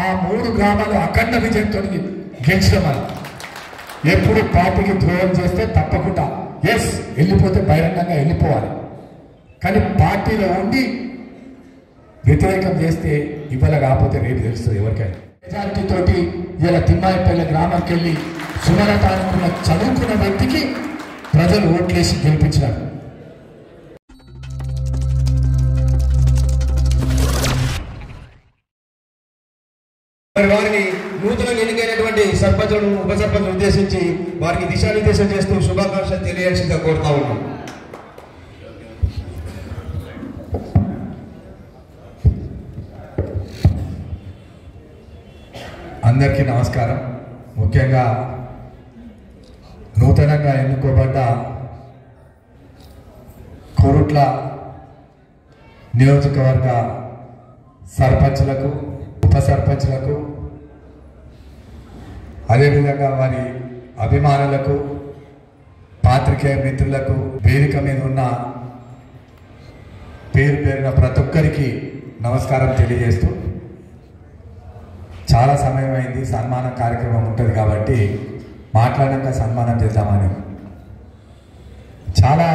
ఆ 3 గ్రామాలు అఖండ విజయంతో గెలిచినామని. ఎప్పుడు పార్టీకి ద్రోహం చేస్తే తప్పకుండా ఎస్ వెళ్ళిపోతే బహిరంగంగా వెళ్ళిపోవాలి, కానీ పార్టీలో ఉండి వ్యతిరేకం చేస్తే ఇవాళ కాకపోతే రేపు తెలుస్తుంది ఎవరికైనా. మెజారిటీ తోటి ఇలా తిమ్మాయిపల్లి గ్రామానికి వెళ్ళి సుమలత అనుకున్న చదువుకున్న వ్యక్తికి ప్రజలు ఓట్లేసి గెలిపించినారు. వారిని నూతనంగా ఎన్నికైనటువంటి సర్పంచులను ఉప సర్పంచులను ఉద్దేశించి వారికి దిశానిర్దేశం చేస్తూ శుభాకాంక్షలు తెలియాల్సిందిగా కోరుతా ఉన్నాం. అందరికీ నమస్కారం. ముఖ్యంగా నూతనంగా ఎన్నుకోబడ్డ కోరుట్ల నియోజకవర్గ సర్పంచులకు, ఉప సర్పంచులకు, అదేవిధంగా వారి అభిమానులకు, పాత్రికేయ మిత్రులకు, వేదిక మీద ఉన్న పేరు పేరున ప్రతి ఒక్కరికి నమస్కారం తెలియజేస్తూ, చాలా సమయం అయింది, సన్మాన కార్యక్రమం ఉంటుంది కాబట్టి మాట్లాడాక సన్మానం చేద్దామని. చాలా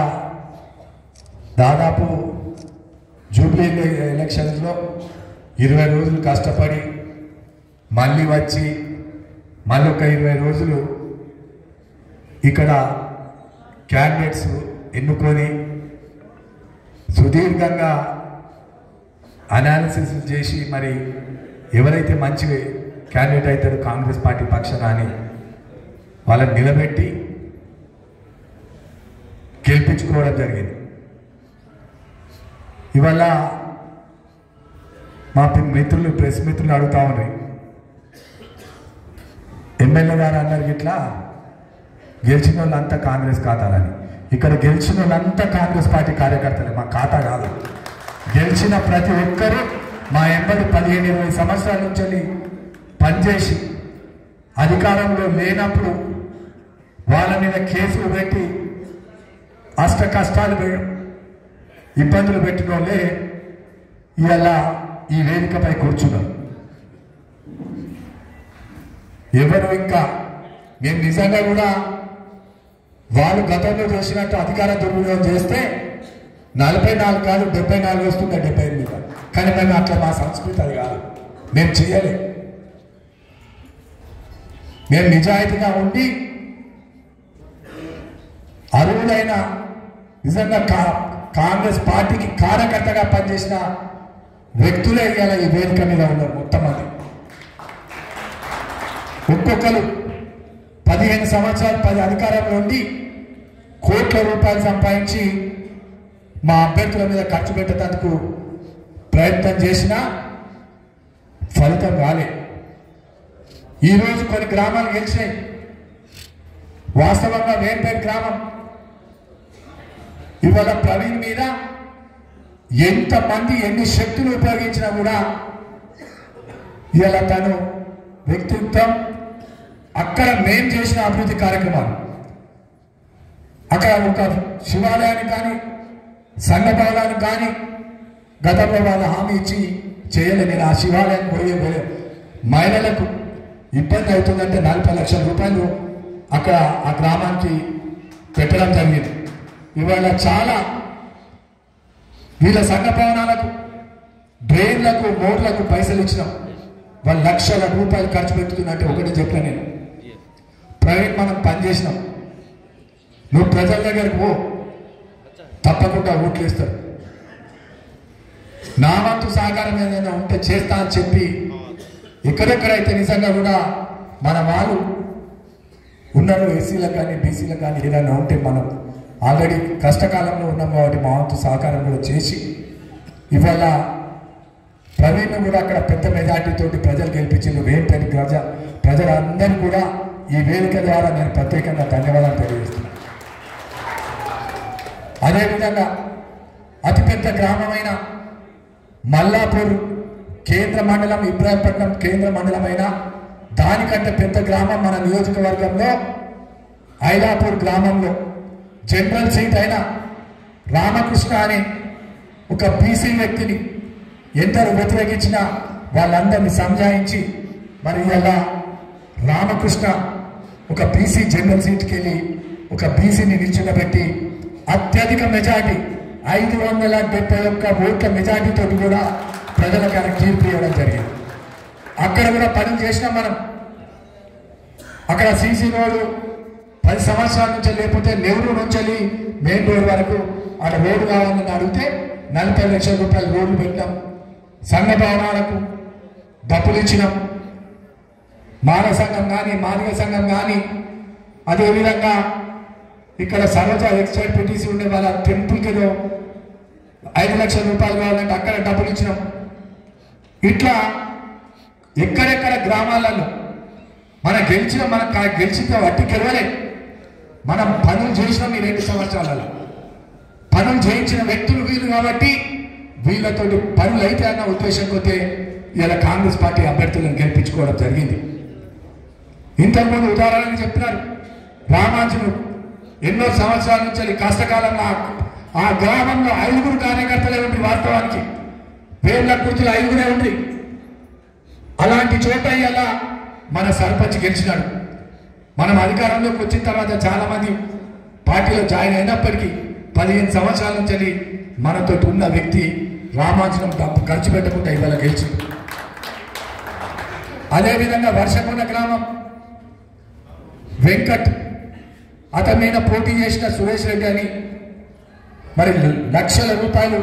దాదాపు జూబ్లీ ఎలక్షన్స్లో 20 రోజులు కష్టపడి మళ్ళీ వచ్చి మళ్ళీ ఒక 20 రోజులు ఇక్కడ క్యాండిడేట్స్ ఎన్నుకొని సుదీర్ఘంగా అనాలిసిస్ చేసి మరి ఎవరైతే మంచి క్యాండిడేట్ అవుతారో కాంగ్రెస్ పార్టీ పక్షాన అని వాళ్ళని నిలబెట్టి గెలిపించుకోవడం జరిగింది. ఇవాళ మా మిత్రులు, ప్రెస్ మిత్రులు అడుగుతా ఉన్నాయి, ఎమ్మెల్యే గారు అన్నారు ఇట్లా గెలిచిన వాళ్ళంతా కాంగ్రెస్ ఖాతాలని. ఇక్కడ గెలిచిన వాళ్ళంతా కాంగ్రెస్ పార్టీ కార్యకర్తలే, మా ఖాతా కాదు. గెలిచిన ప్రతి ఒక్కరూ మా ఎంబడి 15-20 సంవత్సరాల నుంచి పనిచేసి అధికారంలో లేనప్పుడు వాళ్ళ మీద కేసులు పెట్టి అష్ట కష్టాలు ఇబ్బందులు పెట్టిన వాళ్ళే ఇవాళ ఈ వేదికపై కూర్చున్నారు. ఎవరు ఇంకా మేము నిజంగా కూడా వాళ్ళు గతంలో చేసినట్టు అధికార దుర్వినియోగం చేస్తే 44 కాదు 74 వస్తుందా, 78 కాదు. కానీ మేము అట్లా, మా సంస్కృతి అది కాదు, మేము చేయలే. మేము నిజాయితీగా ఉండి అర్హులైన నిజంగా కాంగ్రెస్ పార్టీకి కార్యకర్తగా పనిచేసిన వ్యక్తులే ఇవాళ ఈ వేదిక మీద ఉన్నారు. మొత్తం మంది ఒక్కొక్కరు 15 సంవత్సరాలు 10 అధికారంలో ఉండి కోట్ల రూపాయలు సంపాదించి మా అభ్యర్థుల మీద ఖర్చు పెట్టేందుకు ప్రయత్నం చేసినా ఫలితం రాలే. ఈరోజు కొన్ని గ్రామాలు గెలిచినాయి. వాస్తవంగా వేర్పేట గ్రామం ఇవాళ ప్రవీణ్ మీద ఎంతమంది ఎన్ని శక్తులు ఉపయోగించినా కూడా ఇవాళ తను వ్యక్తిత్వం, అక్కడ మేము చేసిన అభివృద్ధి కార్యక్రమాలు, అక్కడ ఒక శివాలయానికి కానీ సంఘ భవనానికి కానీ గతంలో వాళ్ళు హామీ ఇచ్చి చేయలే. నేను ఆ శివాలయానికి పోయే మహిళలకు ఇబ్బంది అవుతుందంటే 40 లక్షల రూపాయలు అక్కడ ఆ గ్రామానికి పెట్టడం జరిగింది. ఇవాళ చాలా వీళ్ళ సంఘ భవనాలకు, డ్రైన్లకు, మోర్లకు పైసలు ఇచ్చినాం. వాళ్ళు లక్షల రూపాయలు ఖర్చు పెట్టుకున్నట్టే ఒకటి చెప్పిన నేను, ప్రైవేట్ మనం పనిచేసినాం, నువ్వు ప్రజల దగ్గరకు పో, తప్పకుండా ఓట్లు వేస్తారు, నా వంతు సహకారం ఏదైనా ఉంటే చేస్తా అని చెప్పి ఎక్కడెక్కడైతే నిజంగా కూడా మన వాళ్ళు ఉన్నారు, ఎస్సీలకు కానీ బీసీలకు కానీ ఏదైనా ఉంటే మనం ఆల్రెడీ కష్టకాలంలో ఉన్నాం కాబట్టి మా వంతు సహకారం కూడా చేసి ఇవాళ ప్రవీణ్ కూడా అక్కడ పెద్ద మెజార్టీతోటి ప్రజలు గెలిపించారు. వేంపేట ప్రజలందరూ కూడా ఈ వేదిక ద్వారా నేను ప్రత్యేకంగా ధన్యవాదాలు తెలియజేస్తున్నాను. అదేవిధంగా అతిపెద్ద గ్రామమైన మల్లాపూర్ కేంద్ర మండలం, ఇబ్రాహీంపట్నం కేంద్ర మండలమైన దానికంటే పెద్ద గ్రామం మన నియోజకవర్గంలో ఐలాపూర్ గ్రామంలో జనరల్ సీట్ అయిన రామకృష్ణ అనే ఒక బీసీ వ్యక్తిని ఎందరూ వ్యతిరేకించినా వాళ్ళందరినీ సంజాయించి మరి ఇలా రామకృష్ణ ఒక బీసీ జనరల్ సీట్కి వెళ్ళి ఒక బీసీని నిల్చునబెట్టి అత్యధిక మెజార్టీ 571 ఓట్ల మెజార్టీతో కూడా ప్రజలకు ఆయన తీర్పు ఇవ్వడం జరిగింది. అక్కడ కూడా పనులు చేసినాం మనం. అక్కడ సీసీ రోడ్డు 10 సంవత్సరాల నుంచి లేకపోతే నెహ్రూ నుంచి మెయిన్ రోడ్ వరకు అక్కడ రోడ్డు కావాలని అడిగితే 40 లక్షల రూపాయలు రోడ్లు పెట్టినాం. సంఘ భవనాలకు డబ్బులు ఇచ్చినాం. మానవ సంఘం కానీ మాదిగ సంఘం కానీ అదేవిధంగా ఇక్కడ సరోజ ఎక్స్టైడ్ పిటిసి ఉండే వాళ్ళ టెంపుల్కి ఏదో 5 లక్షల రూపాయలు కావాలంటే అక్కడ డబ్బులు ఇచ్చినాం. ఇట్లా ఎక్కడెక్కడ గ్రామాలలో మనం గెలిచిన వట్టి గెలవలే, మనం పనులు చేసినాం. ఈ 2 సంవత్సరాలలో పనులు చేయించిన వ్యక్తులు వీళ్ళు కాబట్టి వీళ్ళతో పనులు అయితే అన్న ఉద్దేశం కొద్దే ఇలా కాంగ్రెస్ పార్టీ అభ్యర్థులను గెలిపించుకోవడం జరిగింది. ఇంతకుముందు ఉదాహరణకు చెప్తున్నారు, రామాంజుడు ఎన్నో సంవత్సరాల నుంచి కష్టకాలంలో ఆ గ్రామంలో 5 కార్యకర్తలే ఉండి, వాస్తవానికి వేళ్ళ గుర్తులు 5 ఉండి, అలాంటి చోట ఇలా మన సర్పంచ్ గెలిచినాడు. మనం అధికారంలోకి వచ్చిన తర్వాత చాలా మంది పార్టీలో జాయిన్ అయినప్పటికీ 15 సంవత్సరాల నుంచి మనతో ఉన్న వ్యక్తి రామాంజనం డబ్బు ఖర్చు పెట్టకుండా ఇవాళ గెలిచింది. అదేవిధంగా వర్షకొండ గ్రామం వెంకట్ అతని మీద పోటీ చేసిన సురేష్ రెడ్డి అని మరి లక్షల రూపాయలు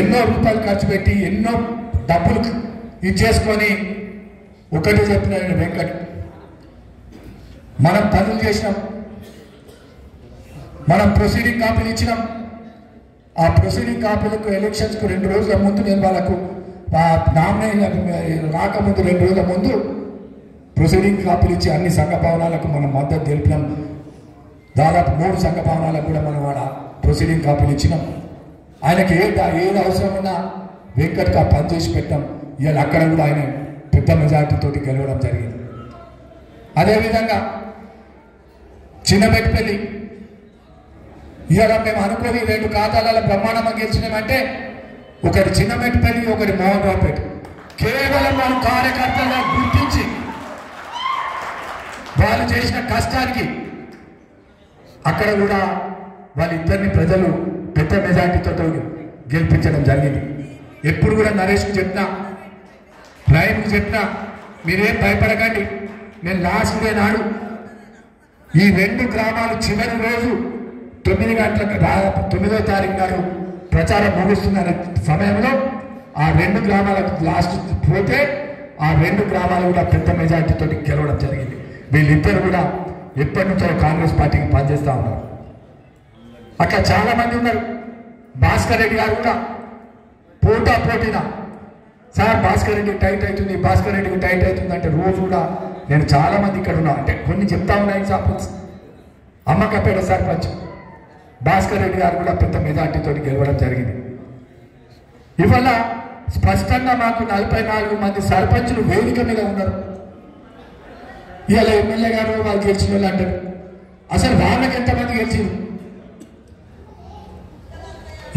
ఎన్నో రూపాయలు ఖర్చు పెట్టి ఎన్నో డబ్బులు ఇచ్చేసుకొని ఒకటి చెప్పిన వెంకట్, మనం పనులు చేసినాం, మనం ప్రొసీడింగ్ కాపీలు ఇచ్చినాం. ఆ ప్రొసీడింగ్ కాపీలకు ఎలక్షన్స్కు 2 రోజుల ముందు నేను వాళ్ళకు నామినేషన్ రాకముందు 2 రోజుల ముందు ప్రొసీడింగ్ కాపీలు ఇచ్చి అన్ని సంఘ భవనాలకు మనం మద్దతు తెలిపినాం. దాదాపు 3 సంఘ భవనాలకు కూడా మనం వాడ ప్రొసీడింగ్ కాపీలు ఇచ్చినాం. ఆయనకి ఏది అవసరం ఉన్నా వెంకట్కి ఆ పని చేసి పెట్టాం. ఇవాళ అక్కడ కూడా ఆయన పెద్ద మెజార్టీతో గెలవడం జరిగింది. అదేవిధంగా చిన్నమెట్పల్లి ఇవాళ మేము అనుకోని 2 ఖాతాలలో బ్రహ్మాండంగా గెలిచినామంటే ఒకటి చిన్నమెట్పల్లి, ఒకటి మోహన్ రావుపేట. కేవలం మన కార్యకర్తలుగా గుర్తించి వాళ్ళు చేసిన కష్టానికి అక్కడ కూడా వాళ్ళిద్దరిని ప్రజలు పెద్ద మెజార్టీతో గెలిపించడం జరిగింది. ఎప్పుడు కూడా నరేష్కి చెప్పినా, రాయన్కి చెప్పినా, మీరేం భయపడకండి, నేను లాస్ట్ డే నాడు ఈ 2 గ్రామాలు చివరి రోజు 9 గంటలకు 9వ తారీఖు నాడు ప్రచారం ముగుస్తున్న సమయంలో ఆ 2 గ్రామాలకు లాస్ట్ పోతే ఆ 2 గ్రామాలు కూడా పెద్ద మెజార్టీతో గెలవడం జరిగింది. వీళ్ళిద్దరు కూడా ఎప్పటి నుంచో కాంగ్రెస్ పార్టీకి పనిచేస్తూ ఉన్నారు. అట్లా చాలా మంది ఉన్నారు. భాస్కర్ రెడ్డి గారు కూడా పోటీన సార్ భాస్కర్ రెడ్డి టైట్ అవుతుంది, భాస్కర్ రెడ్డికి టైట్ అవుతుంది అంటే రోజు కూడా నేను చాలా మంది ఇక్కడ ఉన్నా అంటే కొన్ని చెప్తా ఉన్నాయి. సర్పంచ్ అమ్మకపేట సర్పంచ్ భాస్కర్ రెడ్డి గారు కూడా పెద్ద మెజార్టీతో గెలవడం జరిగింది. ఇవాళ స్పష్టంగా మాకు 44 మంది సర్పంచులు వేదిక మీద ఉన్నారు. ఇవాళ ఎమ్మెల్యే గారు వాళ్ళు గెలిచిన వాళ్ళు అంటారు, అసలు వాళ్ళకి ఎంతమంది గెలిచింది,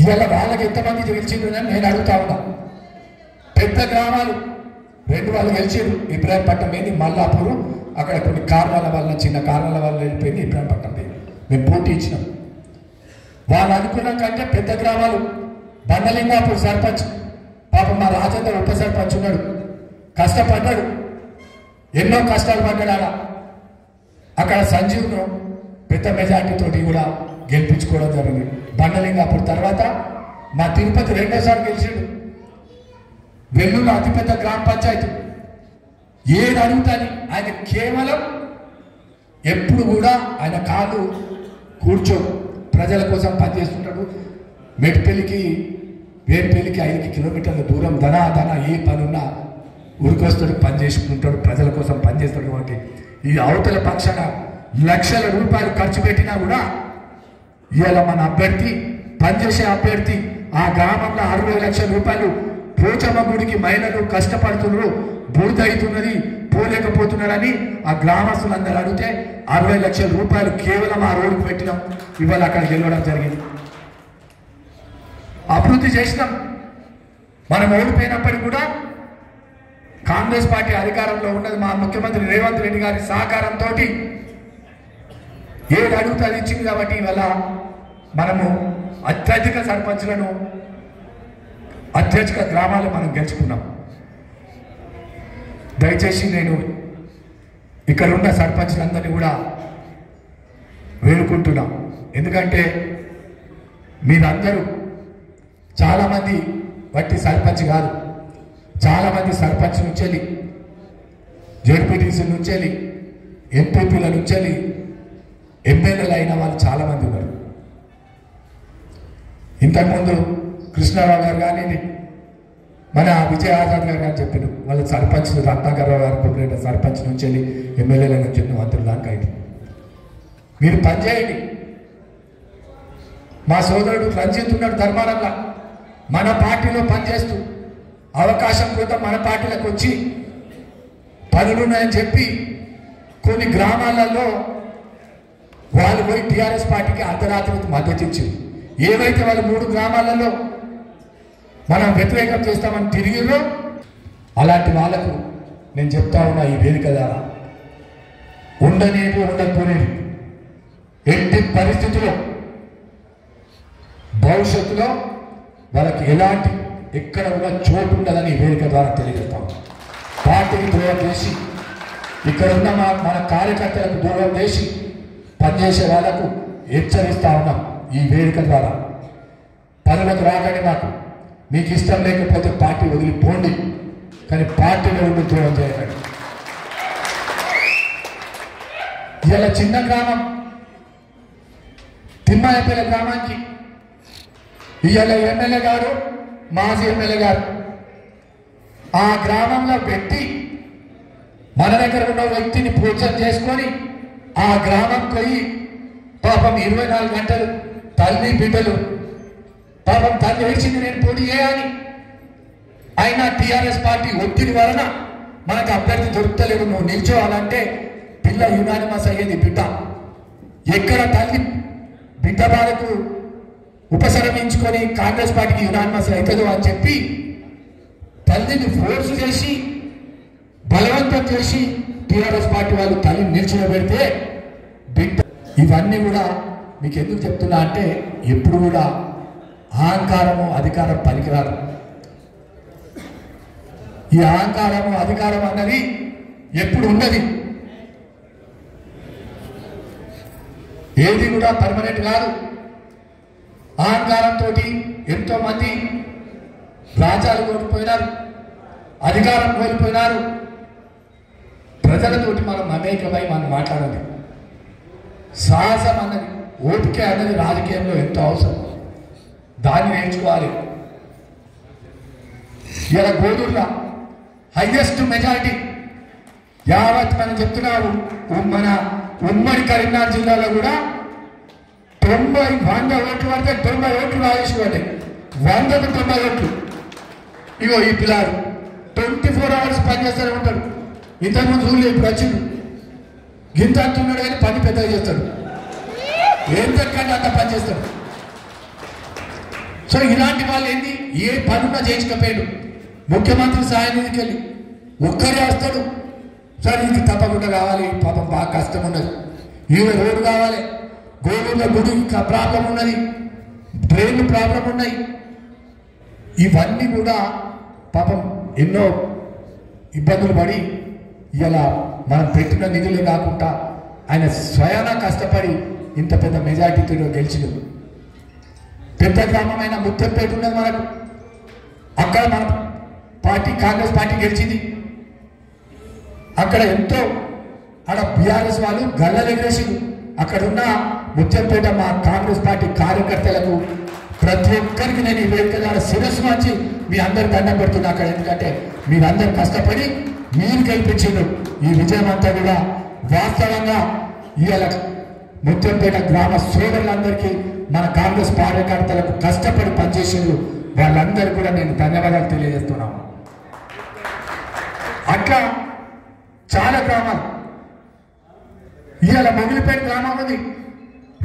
ఇవాళ వాళ్ళకి ఎంతమంది గెలిచిండ్రు అని నేను అడుగుతా ఉన్నా. పెద్ద గ్రామాలు 2 వాళ్ళు గెలిచారు. ఇబ్రాహీంపట్నం ఏంది, మల్లాపూర్, అక్కడ కొన్ని కారణాల వల్ల చిన్న కారణాల వల్ల వెళ్ళిపోయింది ఇబ్రాహీంపట్నం పోయింది. మేము పోటీ ఇచ్చినాం. వాళ్ళు అనుకున్న కంటే పెద్ద గ్రామాలు బండలింగాపూర్ సర్పంచ్ పాపం మా రాజేంద్ర ఉప సర్పంచ్ ఉన్నాడు, కష్టపడ్డాడు, ఎన్నో కష్టాలు పడ్డాడు. అక్కడ సంజీవ్ను పెద్ద మెజార్టీతో కూడా గెలిపించుకోవడం జరిగింది. బండలింగాపూర్ తర్వాత మా తిరుపతి 2వ గెలిచాడు. వెల్లుల అతిపెద్ద గ్రామ పంచాయతీ ఏది అడుగుతాని ఆయన కేవలం ఎప్పుడు కూడా ఆయన కాదు కూర్చో ప్రజల కోసం పనిచేస్తుంటాడు. మెట్పల్లికి వేర్పల్లికి 5 కిలోమీటర్ల దూరం ధన ఏ పనున్నా ఉరికొస్తాడు, పని చేసుకుంటాడు, ప్రజల కోసం పనిచేస్తాడు. కాబట్టి ఈ అవతల పక్షాన లక్షల రూపాయలు ఖర్చు పెట్టినా కూడా ఇవాళ మన అభ్యర్థి పనిచేసే అభ్యర్థి ఆ గ్రామంలో 60 లక్షల రూపాయలు పోచమ్మ గుడికి మహిళలు కష్టపడుతున్నారు, బూడిద అవుతున్నది, పోలేకపోతున్నారని ఆ గ్రామస్తులందరూ అడిగితే 60 లక్షల రూపాయలు కేవలం ఆ రోడ్డుకు పెట్టినాం. ఇవాళ అక్కడ గెలవడం జరిగింది. అభివృద్ధి చేసినాం. మనం ఓడిపోయినప్పటికీ కూడా కాంగ్రెస్ పార్టీ అధికారంలో ఉన్నది మా ముఖ్యమంత్రి రేవంత్ రెడ్డి గారి సహకారంతో ఏది అడుగుతూ అది ఇచ్చింది కాబట్టి ఇవాళ మనము అత్యధిక సర్పంచ్లను అత్యధిక గ్రామాలు మనం గెలుచుకున్నాం. దయచేసి నేను ఇక్కడ ఉన్న సర్పంచ్లందరినీ కూడా వేడుకుంటున్నాం. ఎందుకంటే మీరందరూ చాలామంది వట్టి సర్పంచ్ కాదు, చాలామంది సర్పంచ్ నుంచి జెడ్పీటీసీ నుంచి ఎంపీపీల నుంచి ఎమ్మెల్యేలు అయిన వాళ్ళు చాలామంది ఉన్నారు. ఇంతకుముందు కృష్ణారావు గారు కానీ మన విజయ్ ఆజాద్ గారు కానీ చెప్పారు వాళ్ళ సర్పంచ్ రత్నాకర్రావు గారు కొట్టిన సర్పంచ్ నుంచి ఎమ్మెల్యేల నుంచి మంత్రుల దాకా అయింది. మీరు పనిచేయండి. మా సోదరుడు రంజిత్ ఉన్నాడు ధర్మారంగా మన పార్టీలో పనిచేస్తూ అవకాశం కోసం మన పార్టీలకు వచ్చి పనులున్నాయని చెప్పి కొన్ని గ్రామాలలో వాళ్ళు పోయి టీఆర్ఎస్ పార్టీకి అర్ధరాత్రికి మద్దతు ఇచ్చింది. ఏవైతే వాళ్ళు 3 గ్రామాలలో మనం వ్యతిరేకం చేస్తామని తిరిగిరో అలాంటి వాళ్ళకు నేను చెప్తా ఉన్నా ఈ వేదిక ద్వారా ఉండనేది ఉండకపోనేది ఎట్టి పరిస్థితుల్లో భవిష్యత్తులో వాళ్ళకి ఎలాంటి ఎక్కడ ఉన్న చోటు ఉండదని ఈ వేదిక ద్వారా తెలియజేస్తాం. పార్టీకి దూరం చేసి ఇక్కడ ఉన్న మన కార్యకర్తలకు దూరం చేసి పనిచేసే వాళ్లకు హెచ్చరిస్తా ఉన్నాం ఈ వేదిక ద్వారా. పనులకు రాగానే మాకు మీకు ఇష్టం లేకపోతే పార్టీ వదిలిపోండి, కానీ పార్టీలో ఉండి దూరం చేయకండి. ఇలా చిన్న గ్రామం తిమ్మాయపల్లి గ్రామానికి ఇవాళ ఎమ్మెల్యే గారు మాజీ ఎమ్మెల్యే గారు ఆ గ్రామంలో పెట్టి మన దగ్గర ఉన్న వ్యక్తిని పూజన చేసుకొని ఆ గ్రామం పోయి పాపం 24 గంటలు తల్లి బిడ్డలు పాపం తల్లి ఏడ్చింది నేను పోటీ చేయాలి అయినా టీఆర్ఎస్ పార్టీ ఒత్తిడి వలన మనకు అభ్యర్థి దొరుకుతలేదు, నువ్వు నిల్చోవాలంటే పిల్ల యునానిమస్ అయ్యేది. బిడ్డ ఎక్కడ తల్లి బిడ్డ బాధకు ఉపసంహరించుకొని కాంగ్రెస్ పార్టీకి యునానిమస్ అవుతుందో అని చెప్పి తల్లిని ఫోర్స్ చేసి బలవంతం చేసి టీఆర్ఎస్ పార్టీ వాళ్ళు తల్లిని నిల్చోబెడితే బిడ్డ. ఇవన్నీ కూడా మీకు ఎందుకు చెప్తున్నా అంటే ఎప్పుడు కూడా అహంకారము అధికారం పనికిరాదు. ఈ అహంకారము అధికారం అన్నది ఎప్పుడు ఉన్నది, ఏది కూడా పర్మనెంట్ కాదు. అహంకారంతో ఎంతో మంది రాజ్యాలు కోల్పోయినారు, అధికారం కోల్పోయినారు. ప్రజలతోటి మనం మమేకమై మనం మాట్లాడాలి. సాహసం అన్నది ఓపిక అన్నది రాజకీయంలో ఎంతో అవసరం, దాన్ని నేర్చుకోవాలి. ఇలా గోదూరులో హైయెస్ట్ మెజారిటీ యావత్ మనం చెప్తున్నారు మన ఉమ్మడి కరీంనగర్ జిల్లాలో కూడా 100 ఓట్లు పడితే 90 ఓట్లు రాజేసి పడ్డాయి. 100కు 90 ఓట్లు. ఇగో ఈ పిల్లాడు 24 hours పనిచేస్తూనే ఉంటాడు. ఇంతకుముందు చూడలేదు, ఇప్పుడు వచ్చిండు గింత అంటున్నాడు కానీ పని పెద్దగా చేస్తాడు. ఏం దక్కండి అంత పని చేస్తాడు. సో ఇలాంటి వాళ్ళు ఏంది ఏ పనున్నా చేయించకపోయాడు. ముఖ్యమంత్రి సాయం నిధికి వెళ్ళి ఒక్కరే వస్తాడు, సార్ ఇది తప్పకుండా కావాలి, పాపం బాగా కష్టం ఉన్నది, ఈమె రోడ్డు కావాలి, గోవింద గుడి ప్రాబ్లం ఉన్నది, ట్రైన్ ప్రాబ్లం ఉన్నాయి. ఇవన్నీ కూడా పాపం ఎన్నో ఇబ్బందులు పడి ఇలా మనం పెట్టిన నిధులే కాకుండా ఆయన స్వయాన కష్టపడి ఇంత పెద్ద మెజార్టీతో గెలిచినది. పెద్ద గ్రామమైన ముత్తంపేట ఉన్నది మనకు, అక్కడ మన పార్టీ కాంగ్రెస్ పార్టీ గెలిచింది. అక్కడ ఎంతో ఆడ బీఆర్ఎస్ వాళ్ళు గల్లలు ఎగరేసింది. అక్కడ ఉన్న ముత్యంపేట మా కాంగ్రెస్ పార్టీ కార్యకర్తలకు ప్రతి ఒక్కరికి నేను ఈ వేదిక ద్వారా శిరస్సు వచ్చి మీ అందరు దండం పెడుతున్నా అక్కడ. ఎందుకంటే మీరందరూ కష్టపడి మీరు గెలిపించారు. ఈ విజయం అంతా కూడా వాస్తవంగా ఇవాళ ముత్యంపేట గ్రామ సోదరులందరికీ మన కాంగ్రెస్ కార్యకర్తలకు కష్టపడి పనిచేసారు. వాళ్ళందరూ కూడా నేను ధన్యవాదాలు తెలియజేస్తున్నాను. అట్లా చాలా గ్రామాలు ఇవాళ మొగిలిపేట గ్రామం ఉంది.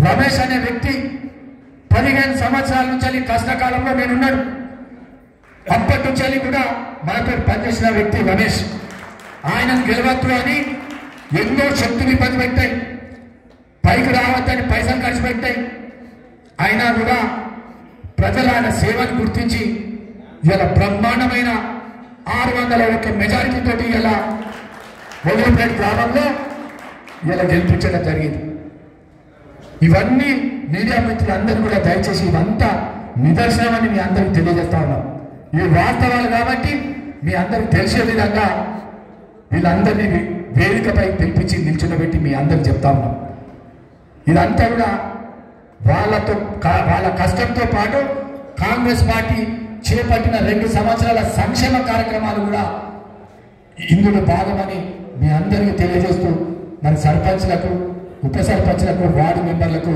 రమేష్ అనే వ్యక్తి 15 సంవత్సరాల నుంచి కష్టకాలంలో నేనున్నాడు. అప్పటి నుంచి కూడా మనతో పనిచేసిన వ్యక్తి రమేష్. ఆయనను గెలవద్దు అని ఎన్నో శక్తులు ఇబ్బంది పెట్టాయి, పైకి రావద్దని పైసలు ఖర్చు పెట్టాయి. అయినా కూడా ప్రజలు ఆయన సేవను గుర్తించి ఇలా బ్రహ్మాండమైన 601 మెజారిటీ తోటి ఇలా మొదలుపేట గ్రామంలో ఇలా గెలిపించడం జరిగింది. ఇవన్నీ మీడియా మిత్రులందరూ కూడా దయచేసి ఇవంతా నిదర్శనమని మీ అందరికి తెలియజేస్తా ఉన్నాం. ఇవి వాస్తవాలు కాబట్టి మీ అందరికి తెలిసే విధంగా వీళ్ళందరినీ వేదికపై పిలిపించి నిల్చునబెట్టి మీ అందరికి చెప్తా ఉన్నాం. ఇదంతా కూడా వాళ్ళ కష్టంతో పాటు కాంగ్రెస్ పార్టీ చేపట్టిన 2 సంవత్సరాల సంక్షేమ కార్యక్రమాలు కూడా ఇందులో భాగమని మీ అందరికీ తెలియజేస్తూ మన సర్పంచ్లకు, ఉప సర్పంచ్లకు, వార్డు మెంబర్లకు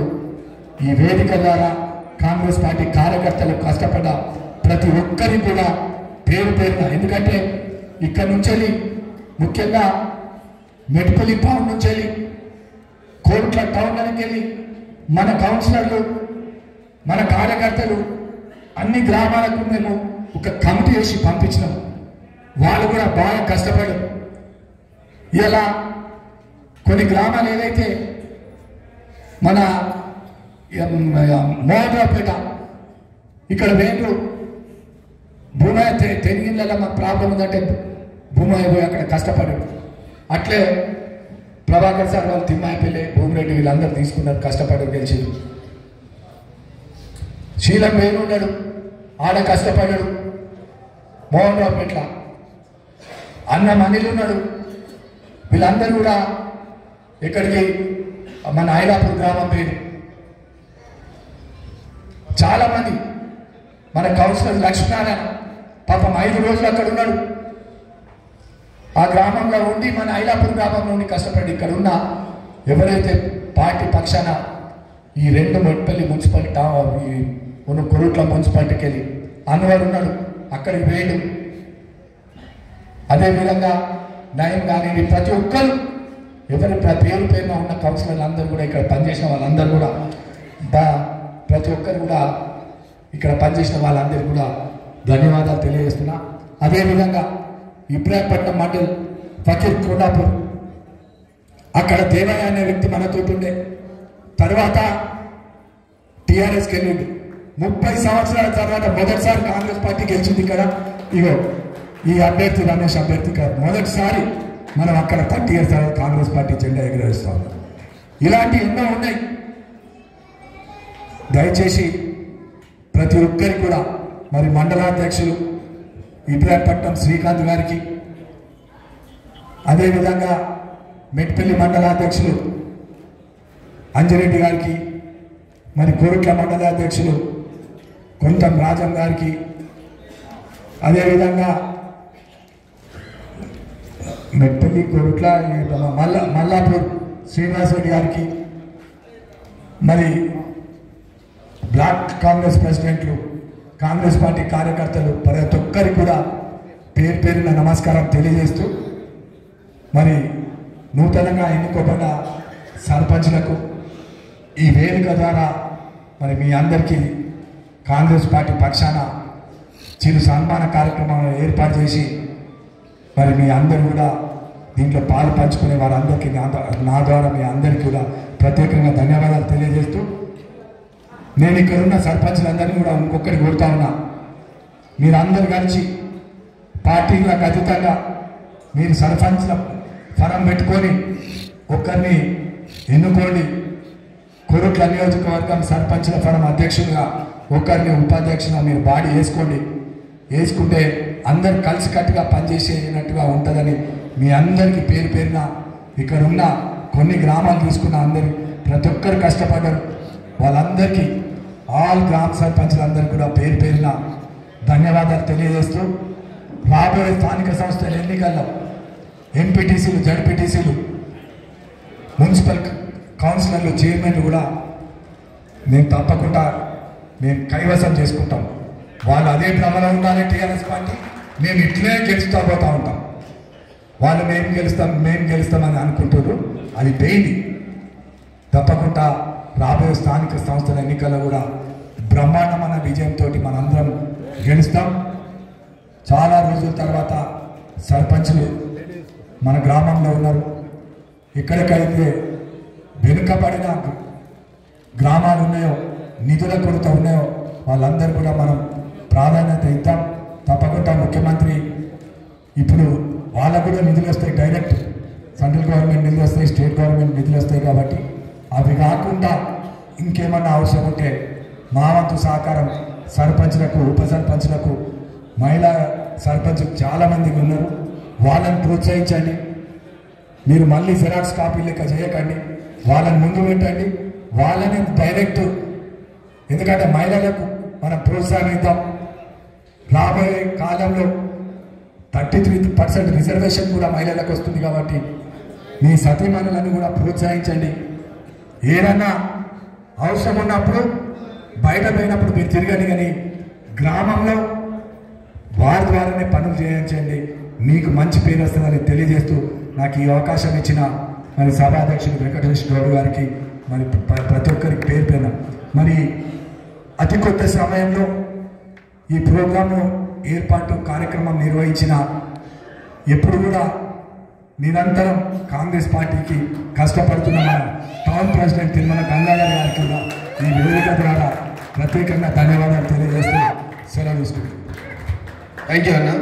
ఈ వేదిక ద్వారా కాంగ్రెస్ పార్టీ కార్యకర్తలకు కష్టపడ్డ ప్రతి ఒక్కరికి కూడా పేరు పేరున, ఎందుకంటే ఇక్కడ నుంచి ముఖ్యంగా మెట్పల్లి టౌన్ నుంచి కోరుట్ల టౌన్ అని వెళ్ళి మన కౌన్సిలర్లు, మన కార్యకర్తలు అన్ని గ్రామాలకు మేము ఒక కమిటీ వేసి పంపించినాం. వాళ్ళు కూడా బాగా కష్టపడి ఇలా కొన్ని గ్రామాలు ఏదైతే మన మోహన్రావుపేట ఇక్కడ వేండ్రు భూమయ్య తెనిగిళ్ళలో మాకు ప్రాబ్లం ఉందంటే భూమయ్య పోయి అక్కడ కష్టపడాడు. అట్లే ప్రభాకర్ సార్ వాళ్ళు తిమ్మాయిపల్లి, భూమిరెడ్డి వీళ్ళందరూ తీసుకున్నారు, కష్టపడి గెలిచారు. శీలం వేణున్నాడు, ఆడ కష్టపడ్డాడు. మోహన్రావుపేట అన్న మనీలు ఉన్నాడు. వీళ్ళందరూ కూడా ఇక్కడికి మన ఐలాపూర్ గ్రామం పేరు చాలా మంది మన కౌన్సిలర్ లక్ష్మీనారాయణ పాపం 5 రోజులు అక్కడ ఉన్నాడు. ఆ గ్రామంలో ఉండి మన ఐలాపూర్ గ్రామంలో ఉండి కష్టపడి ఇక్కడ ఉన్న ఎవరైతే పార్టీ పక్షాన ఈ 2 మెట్పల్లి మున్సిపాలిటీ ఉన్న కొరుట్ల మున్సిపాలిటీకి వెళ్ళి అన్వర్ ఉన్నాడు, అక్కడికి వేయడు. అదేవిధంగా నయం కానీ ప్రతి ఒక్కరు ఎవరి పేరు పేరున ఉన్న కౌన్సిలర్లు అందరూ కూడా ఇక్కడ పనిచేసిన వాళ్ళందరూ కూడా ప్రతి ఒక్కరు కూడా ఇక్కడ పనిచేసిన వాళ్ళందరికీ కూడా ధన్యవాదాలు తెలియజేస్తున్నా. అదేవిధంగా ఇబ్రాహీంపట్నం మండల్ ఫకీర్ కోడాపూర్ అక్కడ దేవయ్య అనే వ్యక్తి మనతో ఉండే తర్వాత టీఆర్ఎస్కి వెళ్ళిండు. 30 సంవత్సరాల తర్వాత మొదటిసారి కాంగ్రెస్ పార్టీ గెలిచింది ఇక్కడ. ఇగో ఈ అభ్యర్థి రమేష్ అభ్యర్థి గారు మొదటిసారి మనం అక్కడ 30 years తర్వాత కాంగ్రెస్ పార్టీ జెండా ఎగరేస్తా ఉన్నాం. ఇలాంటి ఎన్నో ఉన్నాయి. దయచేసి ప్రతి ఒక్కరికి కూడా మరి మండలాధ్యక్షులు ఇబ్రాహీంపట్నం శ్రీకాంత్ గారికి, అదేవిధంగా మెట్పల్లి మండలాధ్యక్షులు అంజిరెడ్డి గారికి, మరి కోరుట్ల మండలాధ్యక్షులు కొంతం రాజం గారికి, అదేవిధంగా మెట్పల్లి కోరుట్ల మల్లాపూర్ శ్రీనివాసరెడ్డి గారికి, మరి బ్లాక్ కాంగ్రెస్ ప్రెసిడెంట్లు, కాంగ్రెస్ పార్టీ కార్యకర్తలు ప్రతి ఒక్కరికి కూడా పేరు పేరున నమస్కారం తెలియజేస్తూ మరి నూతనంగా ఎన్నుకోబడ్డ సర్పంచ్లకు ఈ వేదిక ద్వారా మరి మీ అందరికీ కాంగ్రెస్ పార్టీ పక్షాన చిరు సన్మాన కార్యక్రమాలను ఏర్పాటు చేసి మరి మీ అందరూ కూడా దీంట్లో పాలు పంచుకునే వారందరికీ నా ద్వారా మీ అందరికీ కూడా ప్రత్యేకంగా ధన్యవాదాలు తెలియజేస్తూ నేను ఇక్కడ ఉన్న సర్పంచ్లందరినీ కూడా ఇంకొకటి కోరుతా ఉన్నా. మీరందరూ కలిసి పార్టీలకు అతీతంగా మీరు సర్పంచ్ల ఫలం పెట్టుకొని ఒక్కరిని ఎన్నుకోండి. కొరుట్ల నియోజకవర్గం సర్పంచ్ల ఫలం అధ్యక్షులుగా ఒకరిని ఉపాధ్యక్షులుగా మీరు బాడీ వేసుకుంటే అందరు కలిసికట్టుగా పనిచేసేటట్టుగా ఉంటుందని మీ అందరికీ పేరు పేరున ఇక్కడ ఉన్న కొన్ని గ్రామాలు తీసుకున్న అందరు ప్రతి ఒక్కరు కష్టపడ్డారు. వాళ్ళందరికీ ఆల్ గ్రామ సర్పంచ్లందరికీ కూడా పేరు పేరున ధన్యవాదాలు తెలియజేస్తూ రాబోయే స్థానిక సంస్థల ఎన్నికల్లో ఎంపీటీసీలు, జడ్పీటీసీలు, మున్సిపల్ కౌన్సిలర్లు, చైర్మన్లు కూడా మేము తప్పకుండా కైవసం చేసుకుంటాం. వాళ్ళు అదే భ్రమలో ఉండాలి టీఆర్ఎస్ పార్టీ, మేము ఇట్లే గెలుస్తూ పోతూ ఉంటాం. వాళ్ళు మేము గెలుస్తామని అనుకుంటారు, అది పెయింది. తప్పకుండా రాబోయే స్థానిక సంస్థల ఎన్నికల్లో కూడా బ్రహ్మాండమైన విజయంతో మనందరం గెలుస్తాం. చాలా రోజుల తర్వాత సర్పంచ్లు మన గ్రామంలో ఉన్నారు. ఎక్కడికైతే వెనుకబడిన గ్రామాలు ఉన్నాయో, నిధుల కొరత ఉన్నాయో వాళ్ళందరూ కూడా మనం ప్రాధాన్యత ఇద్దాం. తప్పకుండా ముఖ్యమంత్రి ఇప్పుడు వాళ్ళకు కూడా నిధులు వస్తాయి, డైరెక్ట్ సెంట్రల్ గవర్నమెంట్ నిధులు వస్తాయి, స్టేట్ గవర్నమెంట్ నిధులు వస్తాయి. కాబట్టి అవి కాకుండా ఇంకేమన్నా అవసరం ఉంటే మా వంతు సహకారం సర్పంచ్లకు, ఉప సర్పంచ్లకు, మహిళా సర్పంచ్ చాలామందికి ఉన్నారు, వాళ్ళని ప్రోత్సహించండి. మీరు మళ్ళీ జిరాక్స్ కాపీ లెక్క చేయకండి, వాళ్ళని ముందు పెట్టండి, వాళ్ళని డైరెక్ట్. ఎందుకంటే మహిళలకు మనం ప్రోత్సాహిద్దాం. రాబోయే కాలంలో 33% రిజర్వేషన్ కూడా మహిళలకు వస్తుంది. కాబట్టి మీ సతీమణులను కూడా ప్రోత్సహించండి. ఏదన్నా అవసరం ఉన్నప్పుడు బయట పోయినప్పుడు మీరు తిరగండి, కానీ గ్రామంలో వారి ద్వారానే పనులు చేయించండి. మీకు మంచి పేరు వస్తుందని తెలియజేస్తూ నాకు ఈ అవకాశం ఇచ్చిన మరి సభాధ్యక్షుడు వెంకటేష్ గౌడ్ గారికి మరి ప్రతి ఒక్కరికి పేరు పేరున మరి అతి కొద్ది సమయంలో ఈ ప్రోగ్రాము ఏర్పాటు కార్యక్రమం నిర్వహించిన ఎప్పుడు కూడా నిరంతరం కాంగ్రెస్ పార్టీకి కష్టపడుతున్న మన టౌన్ ప్రెసిడెంట్ తిరుమల గంగాధర్ గారికి కూడా ఈ వేదిక ద్వారా ప్రత్యేకంగా ధన్యవాదాలు తెలియజేస్తూ సెలవు తీసుకుంటున్నాను. థ్యాంక్ యూ అన్న.